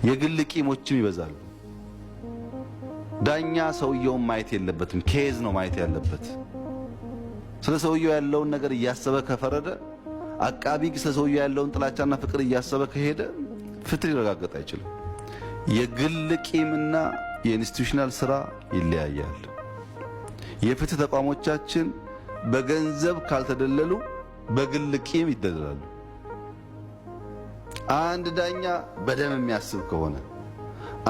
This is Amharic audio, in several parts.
የግል ቂሞችም ይበዛሉ። ዳኛ ሰውየውን ማየት የለበትም፣ ኬዝ ነው ማየት ያለበት። ስለ ሰውየው ያለውን ነገር እያሰበ ከፈረደ፣ አቃቢ ስለ ሰውየው ያለውን ጥላቻና ፍቅር እያሰበ ከሄደ ፍትህ ሊረጋገጥ አይችልም። የግል ቂምና የኢንስቲትዩሽናል ስራ ይለያያል። የፍትህ ተቋሞቻችን በገንዘብ ካልተደለሉ በግል ቂም ይደለላሉ። አንድ ዳኛ በደም የሚያስብ ከሆነ፣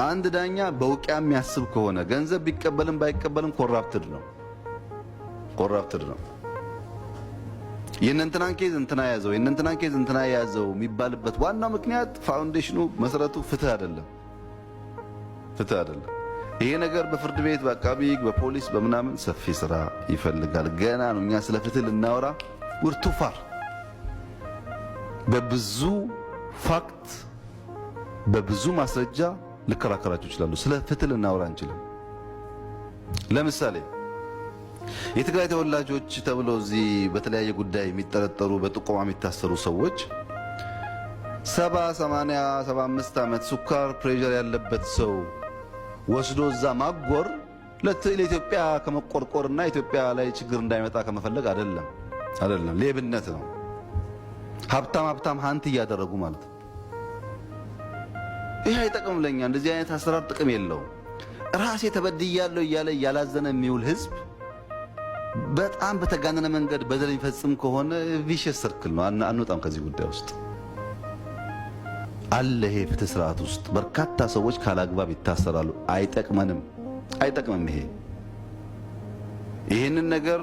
አንድ ዳኛ በውቂያ የሚያስብ ከሆነ ገንዘብ ቢቀበልም ባይቀበልም ኮራፕትድ ነው። የእንትናን ኬዝ እንትና ያዘው፣ የእንትናን ኬዝ እንትና ያዘው የሚባልበት ዋናው ምክንያት ፋውንዴሽኑ መሰረቱ ፍትህ አይደለም። ይሄ ነገር በፍርድ ቤት በአቃቢ ሕግ በፖሊስ በምናምን ሰፊ ስራ ይፈልጋል። ገና ነው። እኛ ስለ ፍትህ ልናወራ ውርቱፋር በብዙ ፋክት በብዙ ማስረጃ ልከራከራችሁ ይችላሉ። ስለ ፍትህ ልናወራ አንችልም። ለምሳሌ የትግራይ ተወላጆች ተብሎ እዚህ በተለያየ ጉዳይ የሚጠረጠሩ በጥቆማ የሚታሰሩ ሰዎች 70፣ 80፣ 75 ዓመት ሱካር ፕሬሸር ያለበት ሰው ወስዶ እዛ ማጎር ለኢትዮጵያ ከመቆርቆርና ኢትዮጵያ ላይ ችግር እንዳይመጣ ከመፈለግ አይደለም። ሌብነት ነው። ሀብታም ሀንት እያደረጉ ማለት ነው። ይሄ አይጠቅምም ለኛ። እንደዚህ አይነት አሰራር ጥቅም የለውም። ራሴ ተበድያለሁ እያለ ያላዘነ የሚውል ህዝብ በጣም በተጋነነ መንገድ በደል የሚፈጽም ከሆነ ቪሸስ ሰርክል ነው። አንወጣም ከዚህ ጉዳይ ውስጥ አለ። ይሄ ፍትህ ስርዓት ውስጥ በርካታ ሰዎች ካላግባብ ይታሰራሉ። አይጠቅምም። ይሄንን ነገር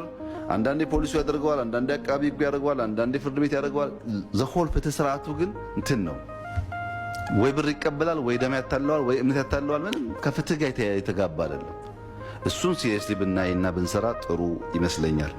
አንዳንዴ ፖሊሱ ያደርገዋል፣ አንዳንዴ አቃቢ ሕጉ ያደርገዋል፣ አንዳንዴ ፍርድ ቤት ያደርገዋል። ዘሆል ፍትህ ስርዓቱ ግን እንትን ነው። ወይ ብር ይቀበላል፣ ወይ ደም ያታለዋል፣ ወይ እምነት ያታለዋል። ምንም ከፍትህ ጋር የተጋባ አይደለም። እሱን ሲሪየስሊ ብናይና ብንሰራ ጥሩ ይመስለኛል።